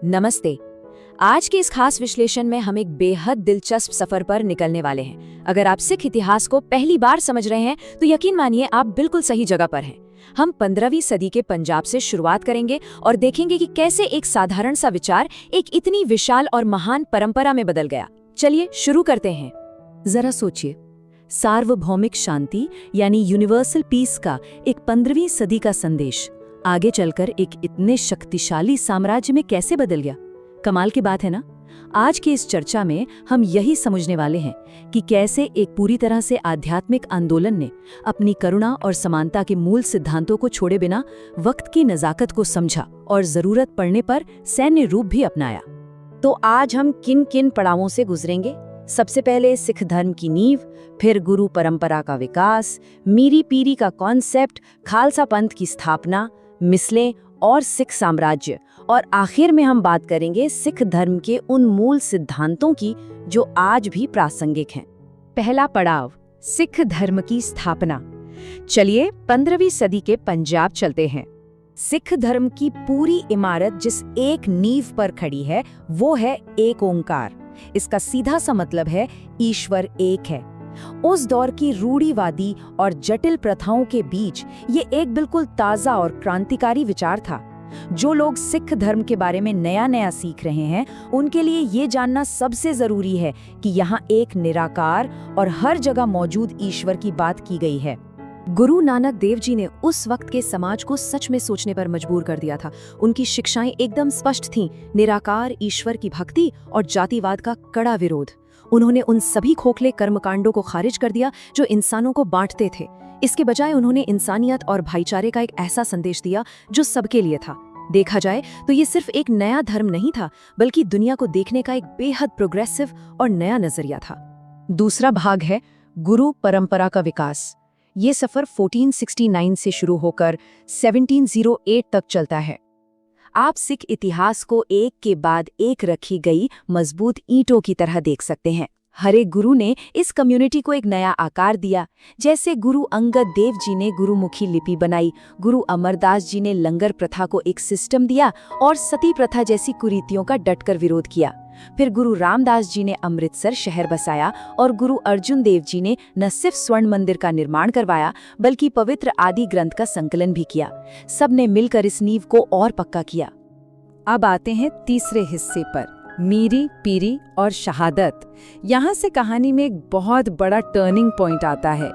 नमस्ते। आज के इस खास विश्लेषण में हम एक बेहद दिलचस्प सफर पर निकलने वाले हैं। अगर आप सिख इतिहास को पहली बार समझ रहे हैं तो यकीन मानिए आप बिल्कुल सही जगह पर हैं। हम 15वीं सदी के पंजाब से शुरुआत करेंगे और देखेंगे कि कैसे एक साधारण सा विचार एक इतनी विशाल और महान परंपरा में बदल गया। चलिए शुरू करते हैं। जरा सोचिए, सार्वभौमिक शांति यानी यूनिवर्सल पीस का एक 15वीं सदी का संदेश आगे चलकर एक इतने शक्तिशाली साम्राज्य में कैसे बदल गया। कमाल की बात है ना। आज की इस चर्चा में हम यही समझने वाले हैं कि कैसे एक पूरी तरह से आध्यात्मिक आंदोलन ने अपनी करुणा और समानता के मूल सिद्धांतों को छोड़े बिना वक्त की नजाकत को समझा और जरूरत पड़ने पर सैन्य रूप भी अपनाया। तो आज हम किन किन पड़ावों से गुजरेंगे। सबसे पहले सिख धर्म की नींव, फिर गुरु परंपरा का विकास, मीरी पीरी का कॉन्सेप्ट, खालसा पंथ की स्थापना, मिसलें और सिख साम्राज्य, और आखिर में हम बात करेंगे सिख धर्म के उन मूल सिद्धांतों की जो आज भी प्रासंगिक हैं। पहला पड़ाव, सिख धर्म की स्थापना। चलिए 15वीं सदी के पंजाब चलते हैं। सिख धर्म की पूरी इमारत जिस एक नींव पर खड़ी है वो है एक ओंकार। इसका सीधा सा मतलब है ईश्वर एक है। उस दौर की रूढ़िवादी और जटिल प्रथाओं के बीच ये एक बिल्कुल ताज़ा और क्रांतिकारी विचार था। जो लोग सिख धर्म के बारे में नया नया सीख रहे हैं उनके लिए ये जानना सबसे जरूरी है कि यहाँ एक निराकार और हर जगह मौजूद ईश्वर की बात की गई है। गुरु नानक देव जी ने उस वक्त के समाज को सच में सोचने पर मजबूर कर दिया था। उनकी शिक्षाएं एकदम स्पष्ट थीं, निराकार ईश्वर की भक्ति और जातिवाद का कड़ा विरोध। उन्होंने उन सभी खोखले कर्मकांडों को खारिज कर दिया जो इंसानों को बांटते थे। इसके बजाय उन्होंने इंसानियत और भाईचारे का एक ऐसा संदेश दिया जो सबके लिए था। देखा जाए तो ये सिर्फ एक नया धर्म नहीं था, बल्कि दुनिया को देखने का एक बेहद प्रोग्रेसिव और नया नजरिया था। दूसरा भाग है गुरु परंपरा का विकास। ये सफर 1469 से शुरू होकर 1708 तक चलता है। आप सिख इतिहास को एक के बाद एक रखी गई मजबूत ईंटों की तरह देख सकते हैं। हर एक गुरु ने इस कम्युनिटी को एक नया आकार दिया। जैसे गुरु अंगद देव जी ने गुरुमुखी लिपि बनाई, गुरु अमरदास जी ने लंगर प्रथा को एक सिस्टम दिया और सती प्रथा जैसी कुरीतियों का डटकर विरोध किया। फिर गुरु रामदास जी ने अमृतसर शहर बसाया और गुरु अर्जुन देव जी ने न सिर्फ स्वर्ण मंदिर का निर्माण करवाया बल्कि पवित्र आदि ग्रंथ का संकलन भी किया। सबने मिलकर इस नींव को और पक्का किया। अब आते हैं तीसरे हिस्से पर, मीरी पीरी और शहादत। यहाँ से कहानी में एक बहुत बड़ा टर्निंग पॉइंट आता है।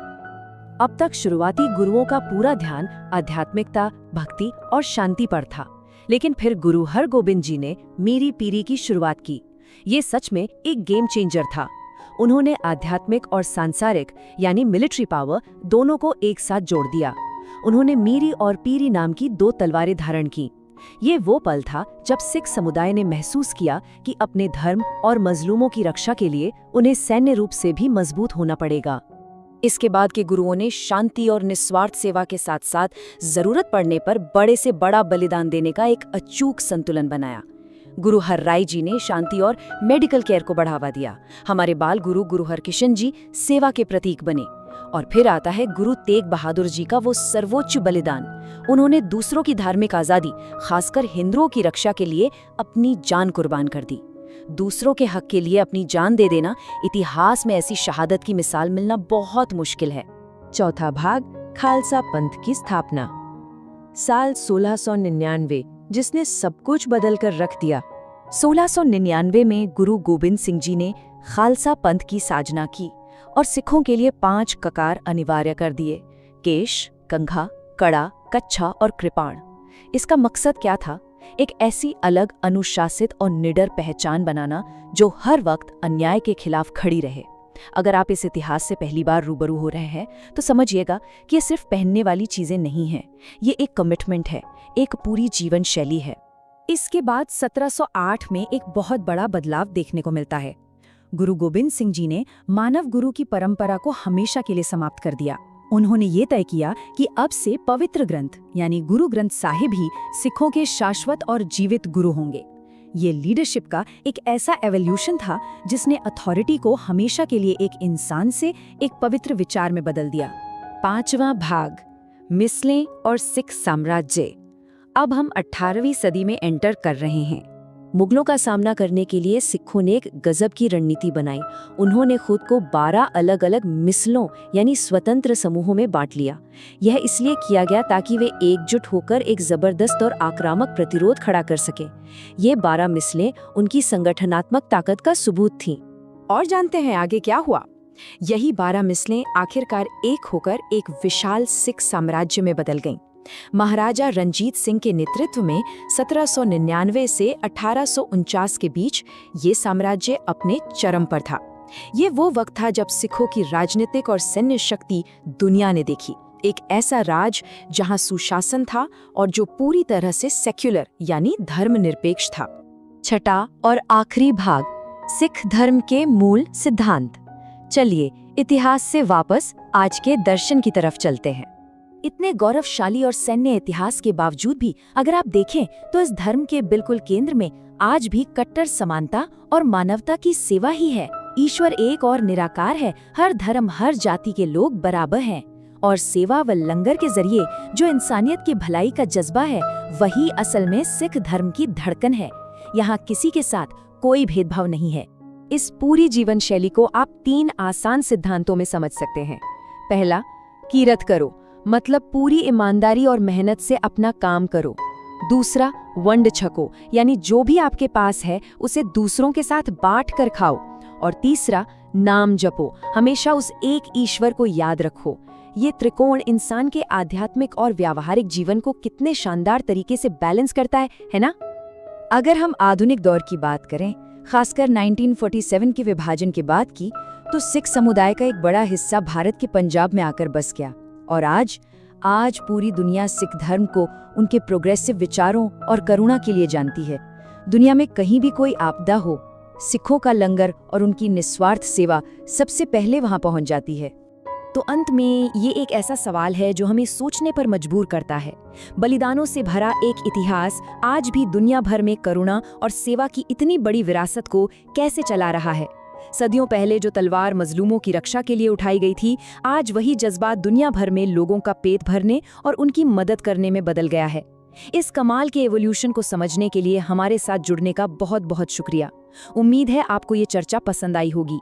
अब तक शुरुआती गुरुओं का पूरा ध्यान आध्यात्मिकता, भक्ति और शांति पर था, लेकिन फिर गुरु हरगोबिंद जी ने मीरी पीरी की शुरुआत की। ये सच में एक गेम चेंजर था। उन्होंने आध्यात्मिक और सांसारिक यानी मिलिट्री पावर दोनों को एक साथ जोड़ दिया। उन्होंने मीरी और पीरी नाम की 2 तलवारें धारण की। ये वो पल था जब सिख समुदाय ने महसूस किया कि अपने धर्म और मजलूमों की रक्षा के लिए उन्हें सैन्य रूप से भी मजबूत होना पड़ेगा। इसके बाद के गुरुओं ने शांति और निस्वार्थ सेवा के साथ साथ जरूरत पड़ने पर बड़े से बड़ा बलिदान देने का एक अचूक संतुलन बनाया। गुरु हरराय जी ने शांति और मेडिकल केयर को बढ़ावा दिया। हमारे बाल गुरु गुरु हरकिशन जी सेवा के प्रतीक बने। और फिर आता है गुरु तेग बहादुर जी का वो सर्वोच्च बलिदान। उन्होंने दूसरों की धार्मिक आजादी, खासकर हिंदुओं की रक्षा के लिए अपनी जान कुर्बान कर दी। दूसरों के हक के लिए अपनी जान दे देना, इतिहास में ऐसी शहादत की मिसाल मिलना बहुत मुश्किल है। चौथा भाग, खालसा पंथ की स्थापना। साल 1699 जिसने सब कुछ बदल कर रख दिया। 1699 में गुरु गोबिंद सिंह जी ने खालसा पंथ की साजना की और सिखों के लिए 5 ककार अनिवार्य कर दिए: केश, कंघा, कड़ा, कच्छा और कृपाण। इसका मकसद क्या था? एक ऐसी अलग, अनुशासित और निडर पहचान बनाना जो हर वक्त अन्याय के खिलाफ खड़ी रहे। अगर आप इस इतिहास से पहली बार रूबरू हो रहे हैं तो समझिएगा कि ये सिर्फ पहनने वाली चीजें नहीं हैं। ये एक कमिटमेंट है, एक पूरी जीवन शैली है। इसके बाद 1708 में एक बहुत बड़ा बदलाव देखने को मिलता है। गुरु गोबिंद सिंह जी ने मानव गुरु की परंपरा को हमेशा के लिए समाप्त कर दिया। उन्होंने ये तय किया कि अब से पवित्र ग्रंथ यानी गुरु ग्रंथ साहिब ही सिखों के शाश्वत और जीवित गुरु होंगे। ये लीडरशिप का एक ऐसा एवोल्यूशन था जिसने अथॉरिटी को हमेशा के लिए एक इंसान से एक पवित्र विचार में बदल दिया। 5वां भाग, मिसलें और सिख साम्राज्य। अब हम 18वीं सदी में एंटर कर रहे हैं। मुगलों का सामना करने के लिए सिखों ने एक गजब की रणनीति बनाई। उन्होंने खुद को 12 अलग अलग मिसलों यानी स्वतंत्र समूहों में बांट लिया। यह इसलिए किया गया ताकि वे एकजुट होकर एक जबरदस्त और आक्रामक प्रतिरोध खड़ा कर सके। ये 12 मिसलें उनकी संगठनात्मक ताकत का सबूत थीं। और जानते हैं आगे क्या हुआ? यही 12 मिसलें आखिरकार एक होकर एक विशाल सिख साम्राज्य में बदल गईं। महाराजा रंजीत सिंह के नेतृत्व में 1799 से 1849 के बीच ये साम्राज्य अपने चरम पर था। ये वो वक्त था जब सिखों की राजनीतिक और सैन्य शक्ति दुनिया ने देखी। एक ऐसा राज जहां सुशासन था और जो पूरी तरह से सेक्युलर यानी धर्मनिरपेक्ष था। छठा और आखिरी भाग, सिख धर्म के मूल सिद्धांत। चलिए इतिहास से वापस आज के दर्शन की तरफ चलते हैं। इतने गौरवशाली और सैन्य इतिहास के बावजूद भी अगर आप देखें तो इस धर्म के बिल्कुल केंद्र में आज भी कट्टर समानता और मानवता की सेवा ही है। ईश्वर एक और निराकार है, हर धर्म हर जाति के लोग बराबर हैं और सेवा व लंगर के जरिए जो इंसानियत की भलाई का जज्बा है वही असल में सिख धर्म की धड़कन है। यहाँ किसी के साथ कोई भेदभाव नहीं है। इस पूरी जीवन शैली को आप 3 आसान सिद्धांतों में समझ सकते हैं। पहला, कीरत करो, मतलब पूरी ईमानदारी और मेहनत से अपना काम करो। दूसरा, वंड छको, यानी जो भी आपके पास है उसे दूसरों के साथ बांट कर खाओ। और तीसरा, नाम जपो, हमेशा उस एक ईश्वर को याद रखो। ये त्रिकोण इंसान के आध्यात्मिक और व्यावहारिक जीवन को कितने शानदार तरीके से बैलेंस करता है ना? अगर हम आधुनिक दौर की बात करें, खासकर 1947 के विभाजन के बाद की, तो सिख समुदाय का एक बड़ा हिस्सा भारत के पंजाब में आकर बस गया। और आज पूरी दुनिया सिख धर्म को उनके प्रोग्रेसिव विचारों और करुणा के लिए जानती है। दुनिया में कहीं भी कोई आपदा हो, सिखों का लंगर और उनकी निस्वार्थ सेवा सबसे पहले वहां पहुंच जाती है। तो अंत में ये एक ऐसा सवाल है जो हमें सोचने पर मजबूर करता है। बलिदानों से भरा एक इतिहास आज भी दुनिया भर में करुणा और सेवा की इतनी बड़ी विरासत को कैसे चला रहा है? सदियों पहले जो तलवार मजलूमों की रक्षा के लिए उठाई गई थी, आज वही जज्बात दुनिया भर में लोगों का पेट भरने और उनकी मदद करने में बदल गया है। इस कमाल के एवोल्यूशन को समझने के लिए हमारे साथ जुड़ने का बहुत बहुत शुक्रिया। उम्मीद है आपको ये चर्चा पसंद आई होगी।